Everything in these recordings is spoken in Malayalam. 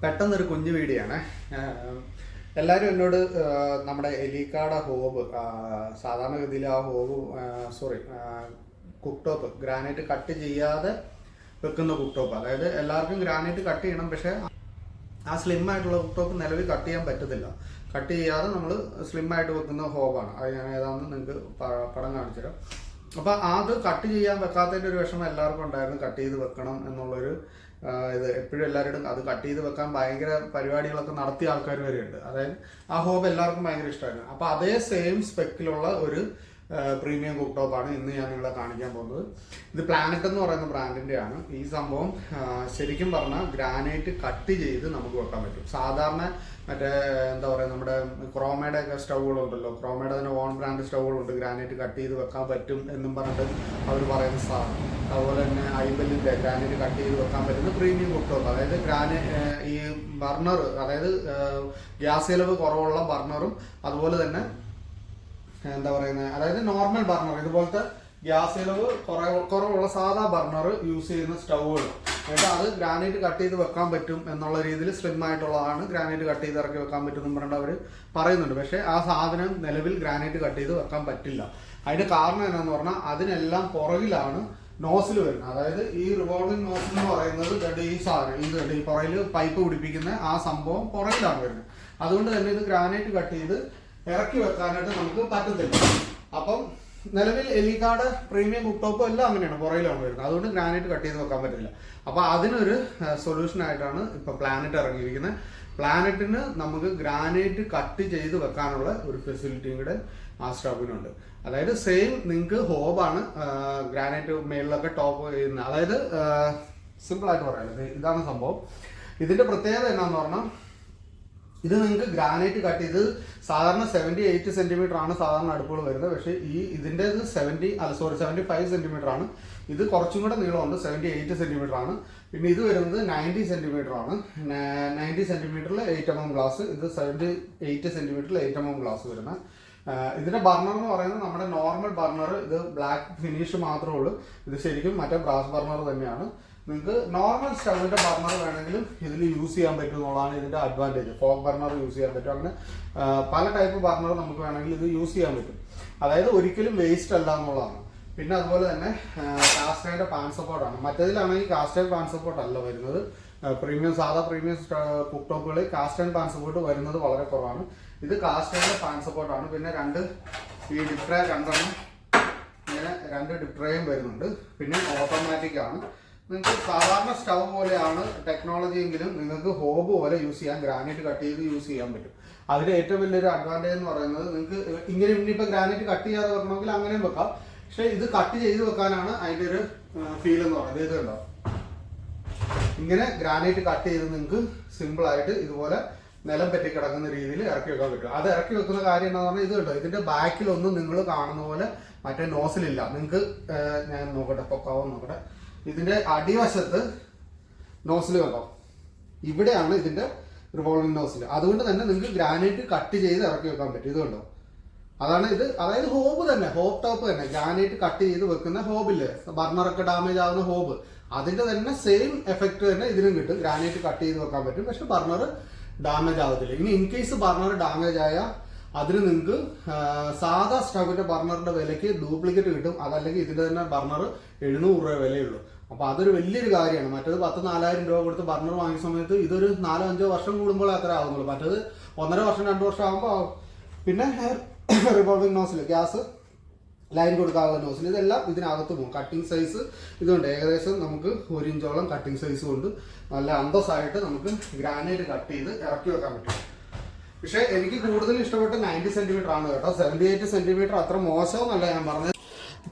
പെട്ടെന്നൊരു കുഞ്ഞു വീഡിയോയാണ്. എല്ലാവരും എന്നോട് നമ്മുടെ എലിക്കാട ഹോബ്, സാധാരണഗതിയിൽ ആ hob cook top granite cut ചെയ്യാതെ വെക്കുന്ന കുക്ക് ടോപ്പ്, അതായത് എല്ലാവർക്കും ഗ്രാനൈറ്റ് കട്ട് ചെയ്യണം, പക്ഷേ ആ സ്ലിം ആയിട്ടുള്ള കുക്ക് ടോപ്പ് നിലവിൽ കട്ട് ചെയ്യാൻ പറ്റത്തില്ല. കട്ട് ചെയ്യാതെ നമ്മൾ സ്ലിം ആയിട്ട് വെക്കുന്ന ഹോബാണ്. അത് ഞാൻ ഏതാണെന്ന് നിങ്ങൾക്ക് പടം കാണിച്ചു തരാം. അപ്പോൾ അത് കട്ട് ചെയ്യാൻ വെക്കാത്തതിൻ്റെ ഒരു വിഷമം എല്ലാവർക്കും ഉണ്ടായിരുന്നു. കട്ട് ചെയ്ത് വെക്കണം എന്നുള്ളൊരു ഇത് എപ്പോഴും എല്ലാവരും അത് കട്ട് ചെയ്ത് വെക്കാൻ ഭയങ്കര പരിപാടികളൊക്കെ നടത്തിയ ആൾക്കാർ വരെയുണ്ട്. അതായത് ആ ഹോബ് എല്ലാവർക്കും ഭയങ്കര ഇഷ്ടമായിരുന്നു. അപ്പോൾ അതേ സെയിം സ്പെക്കിലുള്ള ഒരു പ്രീമിയം കുക്ക് ടോപ്പാണ് ഇന്ന് ഞാൻ നിങ്ങളെ കാണിക്കാൻ പോകുന്നത്. ഇത് പ്ലാനറ്റ് എന്ന് പറയുന്ന ബ്രാൻഡിൻ്റെയാണ്. ഈ സംഭവം ശരിക്കും പറഞ്ഞാൽ ഗ്രാനൈറ്റ് കട്ട് ചെയ്ത് നമുക്ക് വെക്കാൻ പറ്റും. സാധാരണ മറ്റേ എന്താ പറയുക, നമ്മുടെ ക്രോമയുടെ ഒക്കെ സ്റ്റൗകളുണ്ടല്ലോ, ക്രോമയുടെ തന്നെ ഓൺ ബ്രാൻഡ് സ്റ്റൗകളുണ്ട്, ഗ്രാനൈറ്റ് കട്ട് ചെയ്ത് വെക്കാൻ പറ്റും എന്നും പറഞ്ഞിട്ട് അവർ പറയുന്ന സാധനം. അതുപോലെ തന്നെ ഐബെല്ലിൻ്റെ ഗ്രാനൈറ്റ് കട്ട് ചെയ്ത് വെക്കാൻ പറ്റുന്ന പ്രീമിയം കുക്ക് ടോപ്പ്, അതായത് ഈ ബർണർ, അതായത് ഗ്യാസ് ചെലവ് കുറവുള്ള ബർണറും അതുപോലെ തന്നെ എന്താ പറയുന്നത്, അതായത് നോർമൽ ബർണർ, ഇതുപോലത്തെ ഗ്യാസ് ചെലവ് കുറവുള്ള സാധാ ബർണർ യൂസ് ചെയ്യുന്ന സ്റ്റൗകൾ, എന്നിട്ട് അത് ഗ്രാനൈറ്റ് കട്ട് ചെയ്ത് വെക്കാൻ പറ്റും എന്നുള്ള രീതിയിൽ സ്ലിം ആയിട്ടുള്ളതാണ്. ഗ്രാനൈറ്റ് കട്ട് ചെയ്ത് ഇറക്കി വെക്കാൻ പറ്റും എന്ന് പറഞ്ഞിട്ട് അവർ പറയുന്നുണ്ട്. പക്ഷേ ആ സാധനം നിലവിൽ ഗ്രാനൈറ്റ് കട്ട് ചെയ്ത് വെക്കാൻ പറ്റില്ല. അതിന്റെ കാരണം എന്താണെന്ന് പറഞ്ഞാൽ അതിനെല്ലാം പുറകിലാണ് നോസിൽ വരുന്നത്. അതായത് ഈ റിവോൾവിംഗ് നോസിൽ എന്ന് പറയുന്നത് ഈ സാധനം, ഈ പുറകിൽ പൈപ്പ് പിടിപ്പിക്കുന്ന ആ സംഭവം പുറകിലാണ് വരുന്നത്. അതുകൊണ്ട് തന്നെ ഇത് ഗ്രാനൈറ്റ് കട്ട് ചെയ്ത് ഇറക്കി വെക്കാനായിട്ട് നമുക്ക് പറ്റത്തില്ല. അപ്പം നിലവിൽ എലിക്കാട് പ്രീമിയം കുക്ക് ടോപ്പ് എല്ലാം അങ്ങനെയാണ്, പുറയിലാണ് വരുന്നത്. അതുകൊണ്ട് ഗ്രാനൈറ്റ് കട്ട് ചെയ്ത് വെക്കാൻ പറ്റില്ല. അപ്പോൾ അതിനൊരു സൊല്യൂഷൻ ആയിട്ടാണ് ഇപ്പോൾ പ്ലാനറ്റ് ഇറങ്ങിയിരിക്കുന്നത്. പ്ലാനറ്റിന് നമുക്ക് ഗ്രാനൈറ്റ് കട്ട് ചെയ്ത് വെക്കാനുള്ള ഒരു ഫെസിലിറ്റിയും കൂടെ ആ സ്റ്റൗവിനുണ്ട്. അതായത് സെയിം നിങ്ങൾക്ക് ഹോബാണ് ഗ്രാനൈറ്റ് മേളിലൊക്കെ ടോപ്പ് ചെയ്യുന്നത്. അതായത് സിമ്പിളായിട്ട് പറയാമല്ലോ, ഇതാണ് സംഭവം. ഇതിൻ്റെ പ്രത്യേകത എന്നാന്ന് പറഞ്ഞാൽ ഇത് നിങ്ങൾക്ക് ഗ്രാനൈറ്റ് കട്ട് ചെയ്ത് സാധാരണ 78 സെന്റിമീറ്റർ ആണ് സാധാരണ അടുപ്പുകൾ വരുന്നത്. പക്ഷേ ഇതിൻ്റെ 75 സെന്റിമീറ്റർ ആണ്. ഇത് കുറച്ചും കൂടെ നീളമുണ്ട്, 78 സെന്റിമീറ്റർ ആണ്. പിന്നെ ഇത് വരുന്നത് 90 സെന്റിമീറ്റർ ആണ്. 90 സെന്റിമീറ്ററിൽ 8 mm ഗ്ലാസ്, ഇത് 78 സെന്റിമീറ്ററിൽ 8 mm ഗ്ലാസ് വരുന്ന ഇതിന്റെ ബർണർ എന്ന് പറയുന്നത് നമ്മുടെ നോർമൽ ബർണർ. ഇത് ബ്ലാക്ക് ഫിനിഷ് മാത്രമേ ഉള്ളൂ. ഇത് ശരിക്കും മറ്റേ ബ്രാസ് ബർണർ തന്നെയാണ്. നിങ്ങൾക്ക് നോർമൽ സ്റ്റൗവിന്റെ ബർണർ വേണമെങ്കിലും ഇതിൽ യൂസ് ചെയ്യാൻ പറ്റും എന്നുള്ളതാണ് ഇതിന്റെ അഡ്വാൻറ്റേജ്. ഫോക്ക് ബർണർ യൂസ് ചെയ്യാൻ പറ്റും. അങ്ങനെ പല ടൈപ്പ് ബർണർ നമുക്ക് വേണമെങ്കിൽ ഇത് യൂസ് ചെയ്യാൻ പറ്റും. അതായത് ഒരിക്കലും വേസ്റ്റ് അല്ല എന്നുള്ളതാണ്. പിന്നെ അതുപോലെ തന്നെ കാസ്റ്റൈൻ്റെ പാൻ സപ്പോർട്ടാണ്. മറ്റേതിലാണെങ്കിൽ കാസ്റ്റൈൻ പാൻ സപ്പോർട്ട് അല്ല വരുന്നത്. സാധാ പ്രീമിയം കുക്ക് ടോപ്പുകളിൽ കാസ്റ്റൈൻ പാൻ സപ്പോർട്ട് വരുന്നത് വളരെ കുറവാണ്. ഇത് കാസ്റ്റൈൻ്റെ പാൻ സപ്പോർട്ടാണ്. പിന്നെ ഈ ഡിപ്ട്രേ രണ്ടെണ്ണം ഇങ്ങനെ 2 ഡിപ്ട്രേയും വരുന്നുണ്ട്. പിന്നെ ഓട്ടോമാറ്റിക് ആണ്. നിങ്ങൾക്ക് സാധാരണ സ്റ്റൗ പോലെയാണ് ടെക്നോളജി എങ്കിലും നിങ്ങൾക്ക് ഹോബ് പോലെ യൂസ് ചെയ്യാൻ, ഗ്രാനൈറ്റ് കട്ട് ചെയ്ത് യൂസ് ചെയ്യാൻ പറ്റും. അതിന്റെ ഏറ്റവും വലിയൊരു അഡ്വാൻറ്റേജ് എന്ന് പറയുന്നത് നിങ്ങൾക്ക് ഇങ്ങനെ ഇനിയിപ്പോൾ ഗ്രാനൈറ്റ് കട്ട് ചെയ്യാതെ വെക്കണമെങ്കിൽ അങ്ങനെയും വെക്കാം. പക്ഷേ ഇത് കട്ട് ചെയ്ത് വെക്കാനാണ് അതിൻ്റെ ഒരു ഫീൽ എന്ന് പറയുന്നത്. ഇത് കണ്ടോ, ഇങ്ങനെ ഗ്രാനൈറ്റ് കട്ട് ചെയ്ത് നിങ്ങൾക്ക് സിമ്പിളായിട്ട് ഇതുപോലെ നിലം പറ്റി കിടക്കുന്ന രീതിയിൽ ഇറക്കി വെക്കാൻ പറ്റും. അത് ഇറക്കി വെക്കുന്ന കാര്യം എന്താണെന്ന് പറഞ്ഞാൽ ഇത് കണ്ടോ, ഇതിന്റെ ബാക്കിലൊന്നും നിങ്ങൾ കാണുന്ന പോലെ മറ്റേ നോസിലില്ല. നിങ്ങൾക്ക് ഞാൻ നോക്കട്ടെ, പൊക്കാവോ നോക്കട്ടെ. ഇതിന്റെ അടിവശത്ത് നോസിൽ കണ്ടോ, ഇവിടെയാണ് ഇതിന്റെ റിവോൾവിംഗ് നോസിൽ. അതുകൊണ്ട് തന്നെ നിങ്ങൾക്ക് ഗ്രാനൈറ്റ് കട്ട് ചെയ്ത് ഇറക്കി വെക്കാൻ പറ്റും. ഇത് കണ്ടോ, അതാണ് ഇത്. അതായത് ഹോബ് തന്നെ, ഹോബ് ടോപ്പ് തന്നെ, ഗ്രാനൈറ്റ് കട്ട് ചെയ്ത് വെക്കുന്ന ഹോബില്ലേ, ബർണറൊക്കെ ഡാമേജ് ആവുന്ന ഹോബ്, അതിന്റെ തന്നെ സെയിം എഫക്ട് തന്നെ ഇതിനും കിട്ടും. ഗ്രാനൈറ്റ് കട്ട് ചെയ്ത് വെക്കാൻ പറ്റും, പക്ഷെ ബർണർ ഡാമേജ് ആവത്തില്ല. ഇനി ഇൻ കേസ് ബർണർ ഡാമേജ് ആയാൽ അതിന് നിങ്ങൾക്ക് സാധാ സ്റ്റൗവിന്റെ ബർണറിന്റെ വിലയ്ക്ക് ഡ്യൂപ്ലിക്കേറ്റ് കിട്ടും. അതല്ലെങ്കിൽ ഇതിന്റെ തന്നെ ബർണർ 700 രൂപ വിലയുള്ളൂ. അപ്പോൾ അതൊരു വലിയൊരു കാര്യമാണ്. മറ്റേത് 10,000-4,000 രൂപ കൊടുത്ത് ബർണർ വാങ്ങിയ സമയത്ത് ഇതൊരു 4-5 വർഷം കൂടുമ്പോൾ അത്ര ആകുന്നുള്ളൂ. മറ്റേത് 1.5 വർഷം 2 വർഷം ആകുമ്പോൾ. പിന്നെ റിവോൾവിംഗ് നോസിൽ, ഗ്യാസ് ലൈൻ കൊടുക്കാനുള്ള നോസിൽ, ഇതെല്ലാം ഇതിനകത്ത് പോകും. കട്ടിങ് സൈസ് ഇതുണ്ട്, ഏകദേശം നമുക്ക് 1 ഇഞ്ചോളം കട്ടിങ് സൈസ് കൊണ്ട് നല്ല അന്തസ്സായിട്ട് നമുക്ക് ഗ്രാനൈറ്റ് കട്ട് ചെയ്ത് ഇറക്കി വെക്കാൻ പറ്റും. പക്ഷേ എനിക്ക് കൂടുതൽ ഇഷ്ടപ്പെട്ട 90 സെന്റിമീറ്റർ ആണ് കേട്ടോ. 78 സെന്റിമീറ്റർ അത്ര മോശമെന്നല്ല ഞാൻ പറഞ്ഞത്.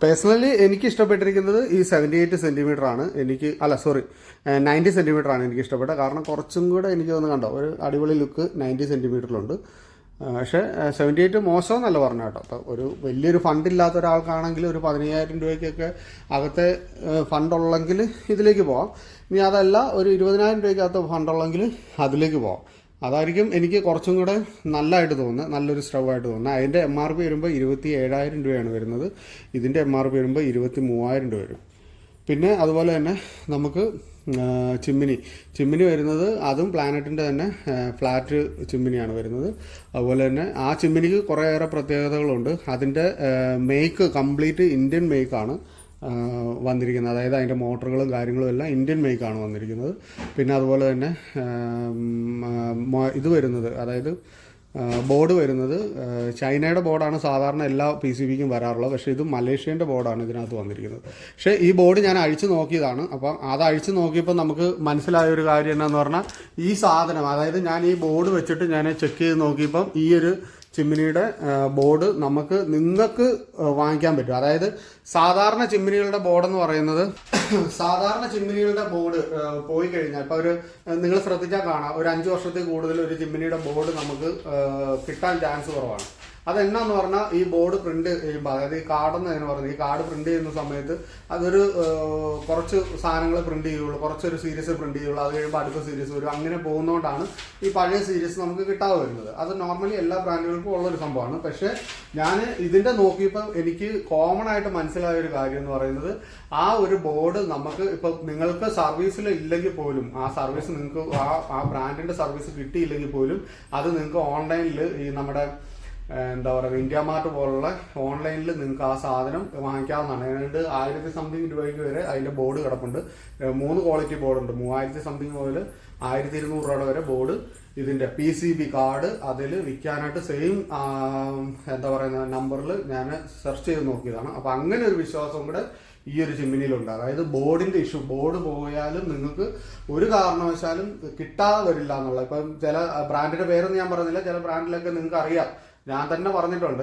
പേഴ്സണലി എനിക്ക് ഇഷ്ടപ്പെട്ടിരിക്കുന്നത് ഈ 78 സെന്റിമീറ്റർ ആണ്. 90 സെന്റിമീറ്റർ ആണ് എനിക്ക് ഇഷ്ടപ്പെട്ടത്. കാരണം കുറച്ചും കൂടെ എനിക്ക് ഒന്ന് കണ്ടോ, ഒരു അടിപൊളി ലുക്ക് 90 സെന്റിമീറ്ററിലുണ്ട്. പക്ഷേ 78 മോശമെന്നല്ല പറഞ്ഞു കേട്ടോ. അപ്പോൾ ഒരു വലിയൊരു ഫണ്ട് ഇല്ലാത്ത ഒരാൾക്കാണെങ്കിൽ ഒരു 15,000 രൂപയ്ക്കൊക്കെ അകത്തെ ഫണ്ടുള്ളെങ്കിൽ ഇതിലേക്ക് പോവാം. ഇനി അതല്ല, ഒരു 20,000 രൂപയ്ക്കകത്ത് ഫണ്ടുള്ളെങ്കിൽ അതിലേക്ക് പോവാം. അതായിരിക്കും എനിക്ക് കുറച്ചും കൂടെ നല്ലതായിട്ട് തോന്നുന്നത്, നല്ലൊരു സ്റ്റൗ ആയിട്ട് തോന്നുന്നത്. അതിൻ്റെ MRP വരുമ്പോൾ 27,000 രൂപയാണ് വരുന്നത്. ഇതിൻ്റെ MRP വരുമ്പോൾ 23,000 രൂപ വരും. പിന്നെ അതുപോലെ തന്നെ നമുക്ക് ചിമ്മിനി വരുന്നത് അതും പ്ലാനറ്റിൻ്റെ തന്നെ ഫ്ലാറ്റ് ചിമ്മിനിയാണ് വരുന്നത്. അതുപോലെ തന്നെ ആ ചിമ്മിനിക്ക് കുറേയേറെ പ്രത്യേകതകളുണ്ട്. അതിൻ്റെ മേക്ക് കംപ്ലീറ്റ് ഇന്ത്യൻ മേക്കാണ് വന്നിരിക്കുന്നത്. അതായത് അതിൻ്റെ മോട്ടറുകളും കാര്യങ്ങളും എല്ലാം ഇന്ത്യൻ മേക്കാണ് വന്നിരിക്കുന്നത്. പിന്നെ അതുപോലെ തന്നെ ഇത് വരുന്നത്, അതായത് ബോർഡ് വരുന്നത് ചൈനയുടെ ബോർഡാണ് സാധാരണ എല്ലാ PCBക്കും വരാറുള്ളത്. പക്ഷേ ഇത് മലേഷ്യൻ്റെ ബോർഡാണ് ഇതിനകത്ത് വന്നിരിക്കുന്നത്. പക്ഷേ ഈ ബോർഡ് ഞാൻ അഴിച്ചു നോക്കിയതാണ്. അപ്പം അത് അഴിച്ചു നോക്കിയപ്പോൾ നമുക്ക് മനസ്സിലായ ഒരു കാര്യം എന്നാന്ന് പറഞ്ഞാൽ, ഈ സാധനം, അതായത് ഞാൻ ഈ ബോർഡ് വെച്ചിട്ട് ഞാൻ ചെക്ക് ചെയ്ത് നോക്കിയപ്പം ഈ ഒരു ചിമ്മിനിയുടെ ബോർഡ് നിങ്ങൾക്ക് വാങ്ങിക്കാൻ പറ്റും. അതായത് സാധാരണ ചിമ്മിനികളുടെ ബോർഡെന്ന് പറയുന്നത്, സാധാരണ ചിമ്മിനികളുടെ ബോർഡ് പോയി കഴിഞ്ഞാൽ ഇപ്പോൾ നിങ്ങൾ ശ്രദ്ധിച്ചാൽ കാണാം, ഒരു 5 വർഷത്തിൽ കൂടുതൽ ഒരു ചിമ്മിനിയുടെ ബോർഡ് നമുക്ക് കിട്ടാൻ ചാൻസ് കുറവാണ്. അതെന്നാന്ന് പറഞ്ഞാൽ ഈ ബോർഡ് പ്രിന്റ് ചെയ്യുമ്പോൾ, അതായത് ഈ കാർഡെന്ന് അതിന് പറയുന്നത്, ഈ കാർഡ് പ്രിന്റ് ചെയ്യുന്ന സമയത്ത് അതൊരു കുറച്ച് സാധനങ്ങൾ പ്രിന്റ് ചെയ്യുള്ളൂ, കുറച്ചൊരു സീരീസ് പ്രിന്റ് ചെയ്യുള്ളൂ, അത് കഴിയുമ്പോൾ അടുത്ത സീരീസ് വരും. അങ്ങനെ പോകുന്നതുകൊണ്ടാണ് ഈ പഴയ സീരീസ് നമുക്ക് കിട്ടാതെ വരുന്നത്. അത് നോർമലി എല്ലാ ബ്രാൻഡുകൾക്കും ഉള്ളൊരു സംഭവമാണ്. പക്ഷേ ഞാൻ ഇതിൻ്റെ നോക്കിയപ്പോൾ എനിക്ക് കോമൺ ആയിട്ട് മനസ്സിലായ ഒരു കാര്യം എന്ന് പറയുന്നത്, ആ ഒരു ബോർഡ് നമുക്ക് ഇപ്പം നിങ്ങൾക്ക് സർവീസിൽ ഇല്ലെങ്കിൽ പോലും, ആ സർവീസ് നിങ്ങൾക്ക് ആ ബ്രാൻഡിൻ്റെ സർവീസ് കിട്ടിയില്ലെങ്കിൽ പോലും അത് നിങ്ങൾക്ക് ഓൺലൈനിൽ ഈ നമ്മുടെ എന്താ പറയുക ഇന്ത്യ മാർട്ട് പോലുള്ള ഓൺലൈനിൽ നിങ്ങൾക്ക് ആ സാധനം വാങ്ങിക്കാവുന്നതാണ്. ഏതാണ്ട് 1000 സംതിങ് രൂപയ്ക്ക് വരെ അതിൻ്റെ ബോർഡ് കിടപ്പുണ്ട്. 3 ക്വാളിറ്റി ബോർഡുണ്ട്. 3000 സംതിങ് മുതൽ 1200 രൂപയുടെ വരെ ബോർഡ് ഇതിൻ്റെ PCB കാർഡ് അതിൽ വിൽക്കാനായിട്ട് സെയിം എന്താ പറയുന്ന നമ്പറിൽ ഞാൻ സെർച്ച് ചെയ്ത് നോക്കിയതാണ്. അപ്പോൾ അങ്ങനെ ഒരു വിശ്വാസം കൂടെ ഈ ഒരു ചിമ്മിനിയിലുണ്ട്. അതായത് ബോർഡിൻ്റെ ഇഷ്യൂ, ബോർഡ് പോയാലും നിങ്ങൾക്ക് ഒരു കാരണവശാലും കിട്ടാതെ വരില്ല എന്നുള്ള. ഇപ്പം ചില ബ്രാൻഡിൻ്റെ പേരൊന്നും ഞാൻ പറയുന്നില്ല, ചില ബ്രാൻഡിലൊക്കെ നിങ്ങൾക്ക് അറിയാം, ഞാൻ തന്നെ പറഞ്ഞിട്ടുണ്ട്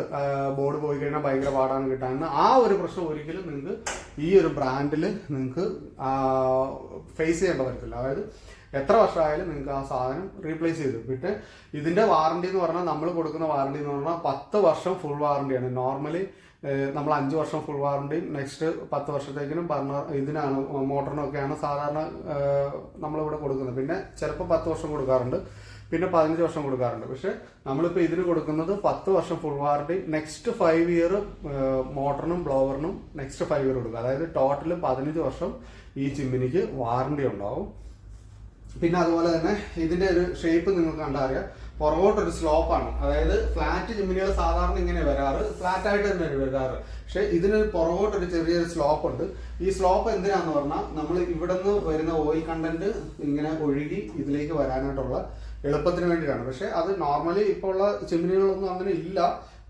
ബോർഡ് പോയി കഴിഞ്ഞാൽ ഭയങ്കര പാടാണ് കിട്ടാനെന്ന്. ആ ഒരു പ്രശ്നം ഒരിക്കലും നിങ്ങൾക്ക് ഈ ഒരു ബ്രാൻഡിൽ നിങ്ങൾക്ക് ഫേസ് ചെയ്യേണ്ട വരത്തില്ല. അതായത് എത്ര വർഷമായാലും നിങ്ങൾക്ക് ആ സാധനം റീപ്ലേസ് ചെയ്തു. പിന്നെ ഇതിൻ്റെ വാറണ്ടി എന്ന് പറഞ്ഞാൽ, നമ്മൾ കൊടുക്കുന്ന വാറണ്ടി എന്ന് പറഞ്ഞാൽ 10 വർഷം ഫുൾ വാറണ്ടിയാണ്. നോർമലി നമ്മൾ 5 വർഷം ഫുൾ വാറണ്ടിയും നെക്സ്റ്റ് 10 വർഷത്തേക്കിനും ഇതിനാണ് മോട്ടറിനൊക്കെയാണ് സാധാരണ നമ്മളിവിടെ കൊടുക്കുന്നത്. പിന്നെ ചിലപ്പോൾ 10 വർഷം കൊടുക്കാറുണ്ട്, പിന്നെ 15 വർഷം കൊടുക്കാറുണ്ട്. പക്ഷെ നമ്മളിപ്പോൾ ഇതിന് കൊടുക്കുന്നത് 10 വർഷം ഫുൾ വാറണ്ടി, നെക്സ്റ്റ് 5 ഇയർ മോട്ടറിനും ബ്ലോവറിനും നെക്സ്റ്റ് 5 ഇയർ കൊടുക്കുക. അതായത് ടോട്ടൽ 15 വർഷം ഈ ചിമ്മിനിക്ക് വാറണ്ടി ഉണ്ടാവും. പിന്നെ അതുപോലെ തന്നെ ഇതിൻ്റെ ഒരു ഷേപ്പ് നിങ്ങൾക്ക് കണ്ടാൽ അറിയാം, പുറകോട്ടൊരു സ്ലോപ്പാണ്. അതായത് ഫ്ലാറ്റ് ചിമ്മിനികൾ സാധാരണ ഇങ്ങനെ വരാറ്, ഫ്ലാറ്റ് ആയിട്ട് തന്നെയാണ് വരാറ്. പക്ഷെ ഇതിന് പുറകോട്ടൊരു ചെറിയൊരു സ്ലോപ്പ് ഉണ്ട്. ഈ സ്ലോപ്പ് എന്തിനാന്ന് പറഞ്ഞാൽ, നമ്മൾ ഇവിടെ നിന്ന് വരുന്ന ഓയിൽ കണ്ടന്റ് ഇങ്ങനെ ഒഴുകി ഇതിലേക്ക് വരാനായിട്ടുള്ള എളുപ്പത്തിന് വേണ്ടിയിട്ടാണ്. പക്ഷെ അത് നോർമലി ഇപ്പോൾ ഉള്ള ചിമ്മിനികളൊന്നും അങ്ങനെ ഇല്ല,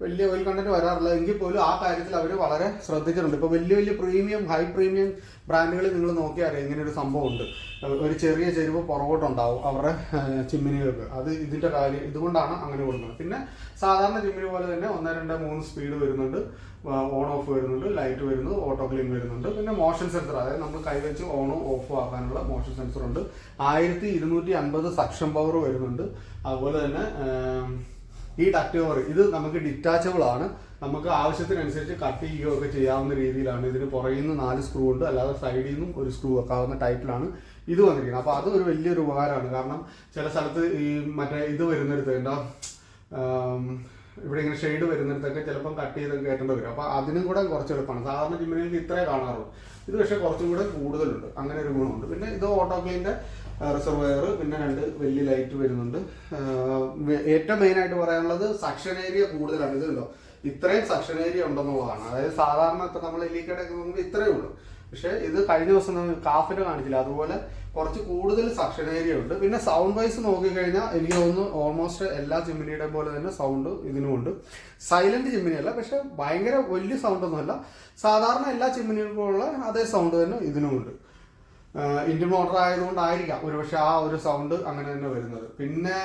വലിയ ഓയിൽ കണ്ടന്റ് വരാറില്ല. എങ്കിൽ പോലും ആ കാര്യത്തിൽ അവർ വളരെ ശ്രദ്ധിച്ചിട്ടുണ്ട്. ഇപ്പോൾ വലിയ പ്രീമിയം, ഹൈ പ്രീമിയം ബ്രാൻഡുകളിൽ നിങ്ങൾ നോക്കിയാൽ അറിയാം ഇങ്ങനെ ഒരു സംഭവം ഉണ്ട്. ഒരു ചെറിയ ചെരുവ് പുറകോട്ടുണ്ടാവും അവരുടെ ചിമ്മിനികൾക്ക്. അത് ഇതിൻ്റെ കാര്യം, ഇതുകൊണ്ടാണ് അങ്ങനെ കൊടുക്കുന്നത്. പിന്നെ സാധാരണ ചിമ്മിനി പോലെ തന്നെ 1, 2, 3 സ്പീഡ് വരുന്നുണ്ട്, ഓൺ ഓഫ് വരുന്നുണ്ട്, ലൈറ്റ് വരുന്നു, ഓട്ടോ ക്ലീൻ വരുന്നുണ്ട്. പിന്നെ മോഷൻ സെൻസർ, അതായത് നമ്മൾ കൈവച്ച് ഓണും ഓഫും ആക്കാനുള്ള മോഷൻ സെൻസർ ഉണ്ട്. 1250 സക്ഷൻ പവർ വരുന്നുണ്ട്. അതുപോലെ തന്നെ ഈ ഡക്ട് കവർ ഇത് നമുക്ക് ഡിറ്റാച്ചബിൾ ആണ്. നമുക്ക് ആവശ്യത്തിനനുസരിച്ച് കട്ട് ചെയ്യുകയൊക്കെ ചെയ്യാവുന്ന രീതിയിലാണ്. ഇതിന് പുറകിൽ നിന്ന് 4 സ്ക്രൂ ഉണ്ട്, അല്ലാതെ സൈഡിൽ നിന്നും ഒരു സ്ക്രൂ വെക്കാവുന്ന ടൈപ്പിലാണ് ഇത് വന്നിരിക്കുന്നത്. അപ്പോൾ അത് ഒരു വലിയൊരു ഉപകാരമാണ്. കാരണം ചില സ്ഥലത്ത് ഈ മറ്റേ ഇത് വരുന്നിടത്ത് എന്താ ഇവിടെ ഇങ്ങനെ ഷെയ്ഡ് വരുന്നിടത്തൊക്കെ ചിലപ്പം കട്ട് ചെയ്ത് കയറ്റേണ്ടി വരും. അപ്പോൾ അതിനും കൂടെ കുറച്ച് എളുപ്പമാണ്. സാധാരണ ചിമ്മിനികൾക്ക് ഇത്രേ കാണാറുള്ളൂ, ഇത് പക്ഷേ കുറച്ചും കൂടെ കൂടുതലുണ്ട്. അങ്ങനെ ഒരു ഗുണമുണ്ട്. പിന്നെ ഇത് ഓട്ടോ ക്ലീൻ്റെ റിസർവയർ, പിന്നെ 2 വലിയ ലൈറ്റ് വരുന്നുണ്ട്. ഏറ്റവും മെയിനായിട്ട് പറയാനുള്ളത് സക്ഷൻ ഏരിയ കൂടുതലാണ്. ഇതുണ്ടോ, ഇത്രയും സക്ഷൻ ഏരിയ ഉണ്ടെന്നുള്ളതാണ്. അതായത് സാധാരണ ഇപ്പം നമ്മൾ എലിക്കടയൊക്കെ നോക്കുമ്പോൾ ഇത്രയേ ഉള്ളൂ. പക്ഷേ ഇത് കഴിഞ്ഞ ദിവസം കാഫിന് കാണിച്ചില്ല, അതുപോലെ കുറച്ച് കൂടുതൽ സക്ഷൻ ഏരിയ ഉണ്ട്. പിന്നെ സൗണ്ട് വൈസ് നോക്കിക്കഴിഞ്ഞാൽ എനിക്ക് തോന്നുന്നു ഓൾമോസ്റ്റ് എല്ലാ ചിമ്മിനിയുടെ പോലെ തന്നെ സൗണ്ട് ഇതിനുമുണ്ട്. സൈലന്റ് ചിമ്മിനിയല്ല, പക്ഷെ ഭയങ്കര വലിയ സൗണ്ടൊന്നുമല്ല. സാധാരണ എല്ലാ ചിമ്മിനികൾക്കും ഉള്ള അതേ സൗണ്ട് തന്നെ ഇതിനുമുണ്ട്. ഇന്ത്യൻ മോട്ടർ ആയതുകൊണ്ടായിരിക്കാം ഒരുപക്ഷെ ആ ഒരു സൗണ്ട് അങ്ങനെ തന്നെ വരുന്നത്. പിന്നെ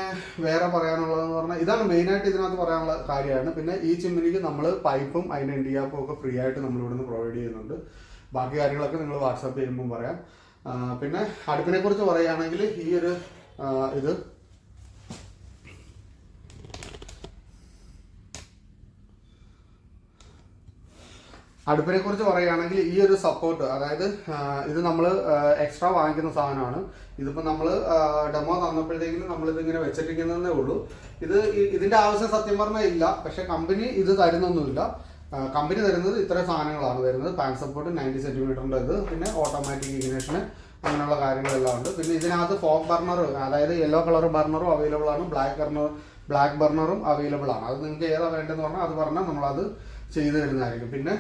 വേറെ പറയാനുള്ളതെന്ന് പറഞ്ഞാൽ ഇതാണ് മെയിനായിട്ട് ഇതിനകത്ത് പറയാനുള്ള കാര്യമാണ്. പിന്നെ ഈ ചിമ്മിനിക്ക് നമ്മൾ പൈപ്പും അതിൻ്റെ എൻഡിയാപ്പും ഒക്കെ ഫ്രീ ആയിട്ട് നമ്മൾ ഇവിടുന്ന് പ്രൊവൈഡ് ചെയ്യുന്നുണ്ട്. ബാക്കി കാര്യങ്ങളൊക്കെ നിങ്ങൾ വാട്സാപ്പ് ചെയ്യുമ്പോൾ പറയാം. പിന്നെ അടുപ്പിനെ കുറിച്ച് പറയുകയാണെങ്കിൽ ഈ ഒരു ഇത് അടുപ്പിനെ കുറിച്ച് പറയുകയാണെങ്കിൽ ഈ ഒരു സപ്പോർട്ട്, അതായത് ഇത് നമ്മൾ എക്സ്ട്രാ വാങ്ങിക്കുന്ന സാധനമാണ്. ഇതിപ്പോൾ നമ്മൾ ഡെമോ തന്നപ്പോഴത്തേക്കും നമ്മളിതിങ്ങനെ വെച്ചിരിക്കുന്നതേ ഉള്ളൂ. ഇതിൻ്റെ ആവശ്യം സത്യം പറഞ്ഞാൽ ഇല്ല, പക്ഷെ കമ്പനി ഇത് തരുന്നൊന്നുമില്ല. കമ്പനി തരുന്നത് ഇത്രയും സാധനങ്ങളാണ് തരുന്നത്. പാൻ സപ്പോർട്ട് 90 സെൻറ്റിമീറ്ററിൻ്റെ ഇത്, പിന്നെ ഓട്ടോമാറ്റിക് ഇഗ്നിഷന് അങ്ങനെയുള്ള കാര്യങ്ങളെല്ലാം ഉണ്ട്. പിന്നെ ഇതിനകത്ത് ഫോഗ് ബർണർ, അതായത് യെല്ലോ കളർ ബർണറും അവൈലബിൾ ആണ്, ബ്ലാക്ക് ബർണറും അവൈലബിൾ ആണ്. അത് നിങ്ങൾക്ക് ഏതാ വേണ്ടതെന്ന് പറഞ്ഞാൽ അത് പറഞ്ഞാൽ നമ്മളത് ചെയ്ത് തരുന്നതായിരിക്കും. പിന്നെ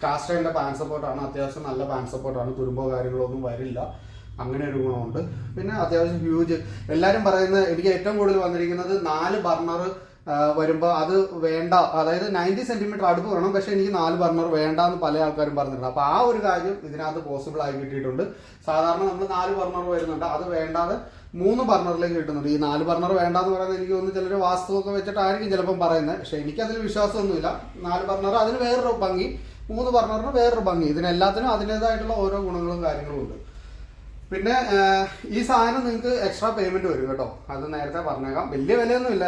കാസ്റ്റ് അയണിൻ്റെ പാൻ സപ്പോർട്ടാണ്, അത്യാവശ്യം നല്ല പാൻ സപ്പോർട്ടാണ്, തുരുമ്പോ കാര്യങ്ങളൊന്നും വരില്ല, അങ്ങനെ ഒരു ഗുണമുണ്ട്. പിന്നെ അത്യാവശ്യം ഹ്യൂജ്, എല്ലാവരും പറയുന്നത് എനിക്ക് ഏറ്റവും കൂടുതൽ വന്നിരിക്കുന്നത് 4 ബർണർ വരുമ്പോൾ അത് വേണ്ട, അതായത് 90 സെന്റിമീറ്റർ അടുപ്പ് വേണം, പക്ഷെ എനിക്ക് 4 ബർണർ വേണ്ട എന്ന് പല ആൾക്കാരും പറഞ്ഞിട്ടുണ്ട്. അപ്പോൾ ആ ഒരു കാര്യം ഇതിനകത്ത് പോസിബിൾ ആയി കിട്ടിയിട്ടുണ്ട്. സാധാരണ നമ്മൾ 4 ബർണർ വരുന്നുണ്ട്, അത് വേണ്ടാതെ 3 ബർണറിലേക്ക് കിട്ടുന്നുണ്ട്. ഈ 4 ബർണർ വേണ്ടാന്ന് പറയുന്നത് എനിക്ക് തോന്നുന്നു ചിലർ വാസ്തുവൊക്കെ വെച്ചിട്ടായിരിക്കും ചിലപ്പം പറയുന്നത്, പക്ഷെ എനിക്കതിൽ വിശ്വാസമൊന്നുമില്ല. 4 ബർണർ അതിന് വേറൊരു ഭംഗി, 3 ബർണറിന് വേറൊരു ഭംഗി, ഇതിനെല്ലാത്തിനും അതിൻ്റെതായിട്ടുള്ള ഓരോ ഗുണങ്ങളും കാര്യങ്ങളും ഉണ്ട്. പിന്നെ ഈ സാധനം നിങ്ങൾക്ക് എക്സ്ട്രാ പേയ്മെന്റ് വരും കേട്ടോ, അത് നേരത്തെ പറഞ്ഞേക്കാം. വലിയ വിലയൊന്നും ഇല്ല,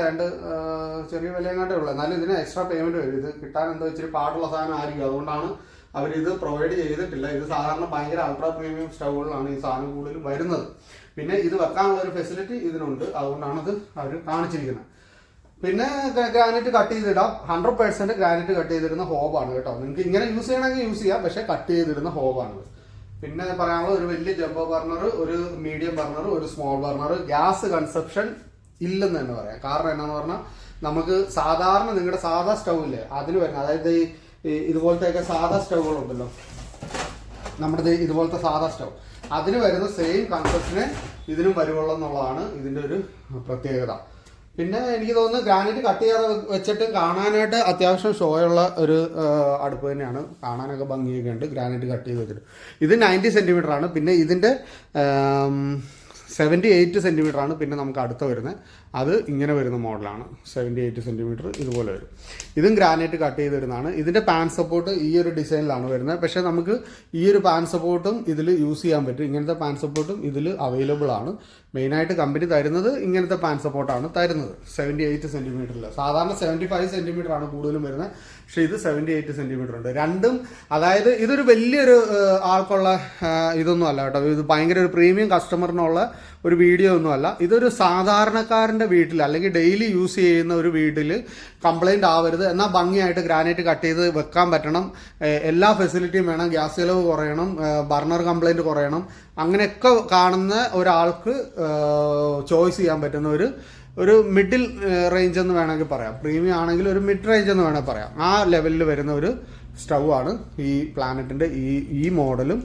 ചെറിയ വിലയെങ്ങാണ്ടേ ഉള്ളൂ, എന്നാലും ഇതിന് എക്സ്ട്രാ പേയ്മെന്റ് വരും. ഇത് കിട്ടാൻ എന്തോ ഇച്ചിരി പാടുള്ള സാധനം ആയിരിക്കും, അതുകൊണ്ടാണ് അവരിത് പ്രൊവൈഡ് ചെയ്തിട്ടില്ല. ഇത് സാധാരണ ഭയങ്കര അൾട്രാ പ്രീമിയം സ്റ്റൗകളിലാണ് ഈ സാധനം കൂടുതൽ വരുന്നത്. പിന്നെ ഇത് വെക്കാനുള്ള ഒരു ഫെസിലിറ്റി ഇതിനുണ്ട്, അതുകൊണ്ടാണ് ഇത് അവർ കാണിച്ചിരിക്കുന്നത്. പിന്നെ ഗ്രാനൈറ്റ് കട്ട് ചെയ്തിടാം, 100% ഗ്രാനൈറ്റ് കട്ട് ചെയ്തിരുന്ന ഹോബാണ് കേട്ടോ. നിങ്ങൾക്ക് ഇങ്ങനെ യൂസ് ചെയ്യണമെങ്കിൽ യൂസ് ചെയ്യാം, പക്ഷെ കട്ട് ചെയ്തിരുന്ന ഹോബാണ്. പിന്നെ പറയാനുള്ളത് ഒരു വലിയ ജംബോ ബർണർ, ഒരു മീഡിയം ബർണർ, ഒരു സ്മോൾ ബർണർ. ഗ്യാസ് കൺസപ്ഷൻ ഇല്ലെന്ന് തന്നെ പറയാം. കാരണം എന്നാന്ന് പറഞ്ഞാൽ നമുക്ക് സാധാരണ നിങ്ങളുടെ സാധാ സ്റ്റൗവില്ലേ അതിന് വരുന്നത്, അതായത് ഇതുപോലത്തെയൊക്കെ സാധാ സ്റ്റൗകളുണ്ടല്ലോ, നമ്മുടെ ഇതുപോലത്തെ സാധാ സ്റ്റൗ, അതിന് വരുന്ന സെയിം കൺസപ്ഷനെ ഇതിനും വരുവുള്ളൂ എന്നുള്ളതാണ് ഇതിൻ്റെ ഒരു പ്രത്യേകത. പിന്നെ എനിക്ക് തോന്നുന്നു ഗ്രാനൈറ്റ് കട്ട് ചെയ്യാതെ വെച്ചിട്ട് കാണാനായിട്ട് അത്യാവശ്യം ഷോയുള്ള ഒരു അടുപ്പ് തന്നെയാണ്, കാണാനൊക്കെ ഭംഗിയൊക്കെ ഉണ്ട് ഗ്രാനൈറ്റ് കട്ട് ചെയ്ത് വെച്ചിട്ട്. ഇത് 90 സെൻറ്റിമീറ്റർ ആണ്. പിന്നെ ഇതിൻ്റെ 78 സെൻറ്റിമീറ്റർ ആണ് പിന്നെ നമുക്ക് അടുത്ത വരുന്നത്. അത് ഇങ്ങനെ വരുന്ന മോഡലാണ്, 78 സെൻറ്റിമീറ്റർ ഇതുപോലെ വരും. ഇതും ഗ്രാനൈറ്റ് കട്ട് ചെയ്ത് വരുന്നതാണ്. ഇതിൻ്റെ പാൻ സപ്പോർട്ട് ഈ ഒരു ഡിസൈനിലാണ് വരുന്നത്, പക്ഷേ നമുക്ക് ഈ ഒരു പാൻ സപ്പോർട്ടും ഇതിൽ യൂസ് ചെയ്യാൻ പറ്റും. ഇങ്ങനത്തെ പാൻ സപ്പോർട്ടും ഇതിൽ അവൈലബിൾ ആണ്. മെയിനായിട്ട് കമ്പനി തരുന്നത് ഇങ്ങനത്തെ പാൻ സപ്പോർട്ടാണ് തരുന്നത്, 78 സെൻറ്റിമീറ്ററിൽ. സാധാരണ 75 സെൻറ്റിമീറ്റർ ആണ് കൂടുതലും വരുന്നത്, പക്ഷേ ഇത് 78 സെൻറ്റിമീറ്റർ ഉണ്ട്. രണ്ടും അതായത് ഇതൊരു വലിയൊരു ആൾക്കുള്ള ഇതൊന്നും അല്ല കേട്ടോ, ഇത് ഭയങ്കര ഒരു പ്രീമിയം കസ്റ്റമറിനുള്ള ഒരു വീഡിയോ ഒന്നുമല്ല. ഇതൊരു സാധാരണക്കാരൻ്റെ വീട്ടിൽ അല്ലെങ്കിൽ ഡെയിലി യൂസ് ചെയ്യുന്ന ഒരു വീട്ടിൽ കംപ്ലൈൻറ്റ് ആവരുത്, എന്നാൽ ഭംഗിയായിട്ട് ഗ്രാനൈറ്റ് കട്ട് ചെയ്ത് വെക്കാൻ പറ്റണം, എല്ലാ ഫെസിലിറ്റിയും വേണം, ഗ്യാസ് ചിലവ് കുറയണം, ബർണർ കംപ്ലൈൻറ്റ് കുറയണം, അങ്ങനെയൊക്കെ കാണുന്ന ഒരാൾക്ക് ചോയ്സ് ചെയ്യാൻ പറ്റുന്ന ഒരു മിഡിൽ റേഞ്ച് എന്ന് വേണമെങ്കിൽ പറയാം. പ്രീമിയം ആണെങ്കിൽ ഒരു മിഡ് റേഞ്ച് എന്ന് വേണമെങ്കിൽ പറയാം. ആ ലെവലിൽ വരുന്ന ഒരു സ്റ്റൗ ആണ് ഈ പ്ലാനറ്റിൻ്റെ ഈ മോഡലും.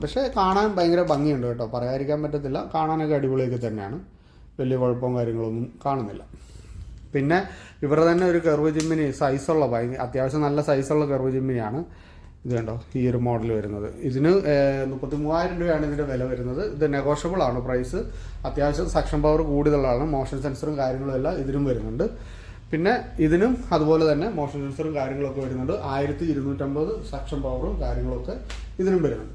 പക്ഷേ കാണാൻ ഭയങ്കര ഭംഗിയുണ്ട് കേട്ടോ, പറയാതിരിക്കാൻ പറ്റത്തില്ല. കാണാനൊക്കെ അടിപൊളിയൊക്കെ തന്നെയാണ്, വലിയ കുഴപ്പവും കാര്യങ്ങളൊന്നും കാണുന്നില്ല. പിന്നെ ഇവരുടെ തന്നെ ഒരു കർവ് ജിമ്മിനി സൈസുള്ള അത്യാവശ്യം നല്ല സൈസുള്ള കർവ് ജിമ്മിനിയാണ് ഇത് കണ്ടോ, ഈ ഒരു മോഡൽ വരുന്നത്. ഇതിന് 33,000 രൂപയാണ് ഇതിൻ്റെ വില വരുന്നത്. ഇത് നെഗോഷ്യബിൾ ആണ് പ്രൈസ്, അത്യാവശ്യം സക്ഷൻ പവർ കൂടുതലാണ്, മോഷൻ സെൻസറും കാര്യങ്ങളും എല്ലാം ഇതിനും വരുന്നുണ്ട്. പിന്നെ ഇതിനും അതുപോലെ തന്നെ മോഷൻ സെൻസറും കാര്യങ്ങളൊക്കെ വരുന്നുണ്ട്. 1250 സക്ഷൻ പവറും കാര്യങ്ങളൊക്കെ ഇതിനും വരുന്നുണ്ട്.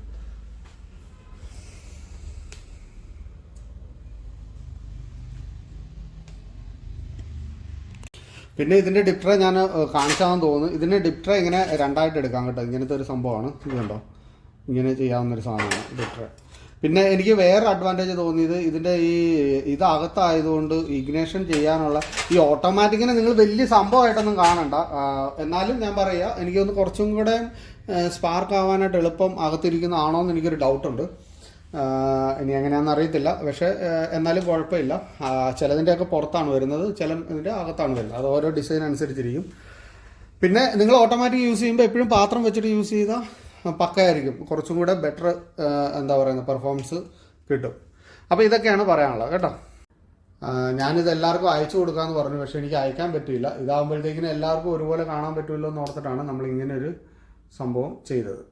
പിന്നെ ഇതിൻ്റെ ഡിപ്ട്രേ ഞാൻ കാണിച്ചാന്ന് തോന്നുന്നു. ഇതിൻ്റെ ഡിപ്ട്രേ ഇങ്ങനെ രണ്ടായിട്ട് എടുക്കാം കേട്ടോ, ഇങ്ങനത്തെ ഒരു സംഭവമാണ്. ഇത് കണ്ടോ, ഇങ്ങനെ ചെയ്യാവുന്നൊരു സാധനമാണ് ഡിപ്ട്രേ. പിന്നെ എനിക്ക് വേറെ അഡ്വാൻറ്റേജ് തോന്നിയത് ഇതിൻ്റെ ഇതകത്തായതുകൊണ്ട് ഇഗ്നേഷൻ ചെയ്യാനുള്ള ഈ ഓട്ടോമാറ്റിക്കിനെ നിങ്ങൾ വലിയ സംഭവമായിട്ടൊന്നും കാണണ്ട. എന്നാലും ഞാൻ പറയുക, എനിക്കൊന്ന് കുറച്ചും കൂടെ സ്പാർക്ക് ആവാനായിട്ട് എളുപ്പം അകത്തിരിക്കുന്നതാണോ എന്ന് എനിക്കൊരു ഡൗട്ടുണ്ട്. ഇനി എങ്ങനെയാണെന്ന് അറിയത്തില്ല, പക്ഷേ എന്നാലും കുഴപ്പമില്ല. ചിലതിൻ്റെയൊക്കെ പുറത്താണ് വരുന്നത്, ചിലതിൻ്റെ അകത്താണ് വരുന്നത്, അത് ഓരോ ഡിസൈൻ അനുസരിച്ചിരിക്കും. പിന്നെ നിങ്ങൾ ഓട്ടോമാറ്റിക് യൂസ് ചെയ്യുമ്പോൾ എപ്പോഴും പാത്രം വെച്ചിട്ട് യൂസ് ചെയ്താൽ പക്കയായിരിക്കും, കുറച്ചും കൂടെ ബെറ്റർ എന്താ പറയുന്നത് പെർഫോമൻസ് കിട്ടും. അപ്പോൾ ഇതൊക്കെയാണ് പറയാനുള്ളത് കേട്ടോ. ഞാനിത് എല്ലാവർക്കും അയച്ചു കൊടുക്കാമെന്ന് പറഞ്ഞു, പക്ഷേ എനിക്ക് അയക്കാൻ പറ്റില്ല. ഇതാകുമ്പോഴത്തേക്കിനും എല്ലാവർക്കും ഒരുപോലെ കാണാൻ പറ്റുമല്ലോ എന്ന് ഓർത്തിട്ടാണ് നമ്മൾ ഇങ്ങനെ ഒരു സംഭവം ചെയ്തത്.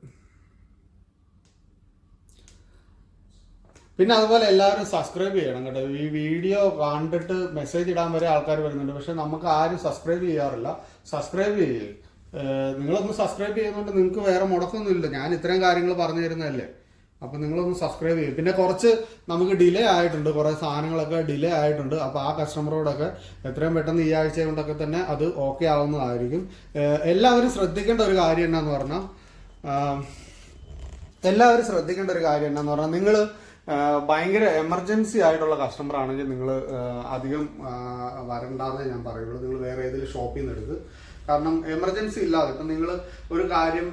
പിന്നെ അതുപോലെ എല്ലാവരും സബ്സ്ക്രൈബ് ചെയ്യണം കേട്ടോ. ഈ വീഡിയോ കണ്ടിട്ട് മെസ്സേജ് ഇടാൻ വരെ ആൾക്കാർ വരുന്നുണ്ട്, പക്ഷെ നമുക്ക് ആരും സബ്സ്ക്രൈബ് ചെയ്യാറില്ല. സബ്സ്ക്രൈബ് ചെയ്യേ, നിങ്ങളൊന്ന് സബ്സ്ക്രൈബ് ചെയ്യുന്നതുകൊണ്ട് നിങ്ങൾക്ക് വേറെ മുടക്കൊന്നുമില്ല, ഞാൻ ഇത്രയും കാര്യങ്ങൾ പറഞ്ഞു തരുന്നതല്ലേ. അപ്പം നിങ്ങളൊന്ന് സബ്സ്ക്രൈബ് ചെയ്യും. പിന്നെ കുറച്ച് നമുക്ക് ഡിലേ ആയിട്ടുണ്ട്, കുറേ സാധനങ്ങളൊക്കെ ഡിലേ ആയിട്ടുണ്ട്. അപ്പോൾ ആ കസ്റ്റമറോടൊക്കെ എത്രയും പെട്ടെന്ന് ഈ ആഴ്ച കൊണ്ടൊക്കെ തന്നെ അത് ഓക്കെ ആവുന്നതായിരിക്കും. എല്ലാവരും ശ്രദ്ധിക്കേണ്ട ഒരു കാര്യം എന്നാന്ന് പറഞ്ഞാൽ നിങ്ങൾ ഭയങ്കര എമർജൻസി ആയിട്ടുള്ള കസ്റ്റമർ ആണെങ്കിൽ നിങ്ങൾ അധികം വരണ്ടാന്നേ ഞാൻ പറയുള്ളൂ. നിങ്ങൾ വേറെ ഏതെങ്കിലും ഷോപ്പിൽ നിന്ന് എടുക്കുക. കാരണം എമർജൻസി ഇല്ലാതെ ഇപ്പം നിങ്ങൾ ഒരു കാര്യം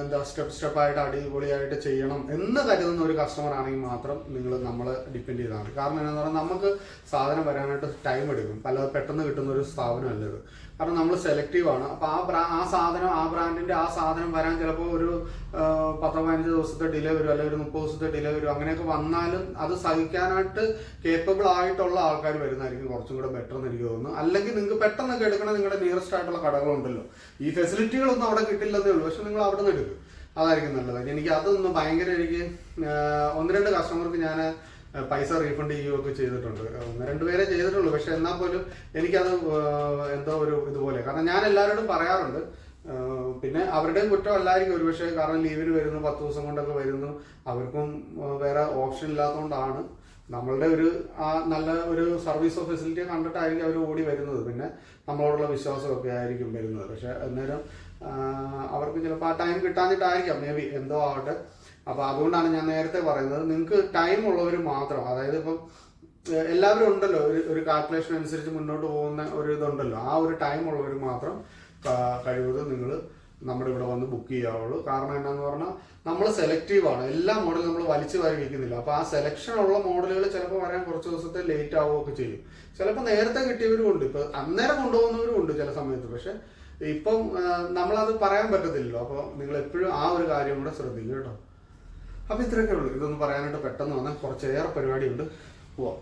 എന്താ സ്റ്റെപ്പായിട്ട് അടിപൊളിയായിട്ട് ചെയ്യണം എന്ന് കരുതുന്ന ഒരു കസ്റ്റമർ ആണെങ്കിൽ മാത്രം നിങ്ങൾ നമ്മളെ ഡിപ്പെൻഡ് ചെയ്താൽ മതി. കാരണം എന്താണെന്ന് പറഞ്ഞാൽ നമുക്ക് സാധനം വരാനായിട്ട് ടൈം എടുക്കും, പെട്ടെന്ന് കിട്ടുന്ന ഒരു സ്ഥാപനമല്ല ഇത്. കാരണം നമ്മൾ സെലക്റ്റീവ് ആണ്. അപ്പോൾ ആ സാധനം, ആ ബ്രാൻഡിന്റെ ആ സാധനം വരാൻ ചിലപ്പോൾ ഒരു 10-15 ദിവസത്തെ ഡിലേ വരും, അല്ലെങ്കിൽ ഒരു 30 ദിവസത്തെ ഡിലേ വരും. അങ്ങനെയൊക്കെ വന്നാലും അത് സഹിക്കാനായിട്ട് കേപ്പബിൾ ആയിട്ടുള്ള ആൾക്കാർ വരുന്നതായിരിക്കും കുറച്ചും കൂടെ ബെറ്റർ എന്ന് എനിക്ക് തോന്നുന്നു. അല്ലെങ്കിൽ നിങ്ങൾക്ക് പെട്ടെന്നൊക്കെ എടുക്കണം, നിങ്ങളുടെ നിയറസ്റ്റ് ആയിട്ടുള്ള കടകളുണ്ടല്ലോ, ഈ ഫെസിലിറ്റികളൊന്നും അവിടെ കിട്ടില്ലെന്നേ ഉള്ളൂ, പക്ഷെ നിങ്ങൾ അവിടെ നിന്ന് എടുക്കും, അതായിരിക്കും നല്ലത്. എനിക്ക് അതൊന്നും ഭയങ്കര, എനിക്ക് 1-2 കസ്റ്റമർക്ക് ഞാൻ പൈസ റീഫണ്ട് ചെയ്യുകയൊക്കെ ചെയ്തിട്ടുണ്ട്. 1-2 പേരെ ചെയ്തിട്ടുള്ളൂ, പക്ഷെ എന്നാൽ പോലും എനിക്കത് എന്തോ ഒരു ഇതുപോലെ. കാരണം ഞാൻ എല്ലാവരോടും പറയാറുണ്ട്, പിന്നെ അവരുടെയും കുറ്റം അല്ലായിരിക്കും ഒരുപക്ഷെ, കാരണം ലീവിന് വരുന്നു, 10 ദിവസം കൊണ്ടൊക്കെ വരുന്നു, അവർക്കും വേറെ ഓപ്ഷൻ ഇല്ലാത്തതുകൊണ്ടാണ്. നമ്മളുടെ ഒരു നല്ല ഒരു സർവീസോ ഫെസിലിറ്റിയോ കണ്ടിട്ടായിരിക്കും അവർ ഓടി വരുന്നത്, പിന്നെ നമ്മളോടുള്ള വിശ്വാസമൊക്കെ ആയിരിക്കും വരുന്നത്. പക്ഷെ അന്നേരം അവർക്ക് ചിലപ്പോൾ ആ ടൈം കിട്ടാഞ്ഞിട്ടായിരിക്കാം, മേ ബി എന്തോ ആവട്ടെ. അപ്പോൾ അതുകൊണ്ടാണ് ഞാൻ നേരത്തെ പറയുന്നത്, നിങ്ങൾക്ക് ടൈം ഉള്ളവർ മാത്രം, അതായത് ഇപ്പം എല്ലാവരും ഉണ്ടല്ലോ ഒരു കാൽക്കുലേഷൻ അനുസരിച്ച് മുന്നോട്ട് പോകുന്ന ഒരു ഇതുണ്ടല്ലോ, ആ ഒരു ടൈം ഉള്ളവർ മാത്രം കഴിവതും നിങ്ങൾ നമ്മുടെ ഇവിടെ വന്ന് ബുക്ക് ചെയ്യാവുള്ളൂ. കാരണം എന്താണെന്ന് പറഞ്ഞാൽ നമ്മൾ സെലക്റ്റീവ് ആണ്, എല്ലാ മോഡലും നമ്മൾ വലിച്ചു വാരി വയ്ക്കുന്നില്ല. അപ്പോൾ ആ സെലക്ഷൻ ഉള്ള മോഡലുകൾ ചിലപ്പോൾ വരാൻ കുറച്ച് ദിവസത്തെ ലേറ്റ് ആവുകയൊക്കെ ചെയ്യും. ചിലപ്പോൾ നേരത്തെ കിട്ടിയവരും ഉണ്ട്, ഇപ്പം അന്നേരം കൊണ്ടുപോകുന്നവരും ഉണ്ട് ചില സമയത്ത്. പക്ഷെ ഇപ്പം നമ്മളത് പറയാൻ പറ്റത്തില്ലല്ലോ. അപ്പോൾ നിങ്ങൾ എപ്പോഴും ആ ഒരു കാര്യം കൂടെ ശ്രദ്ധിക്കുക കേട്ടോ. അപ്പോൾ ഇത്രയൊക്കെ ഉള്ളൂ, ഇതൊന്നും പറയാനായിട്ട് പെട്ടെന്ന് വന്നാൽ കുറച്ചേറെ പരിപാടിയുണ്ട്, പോവാം.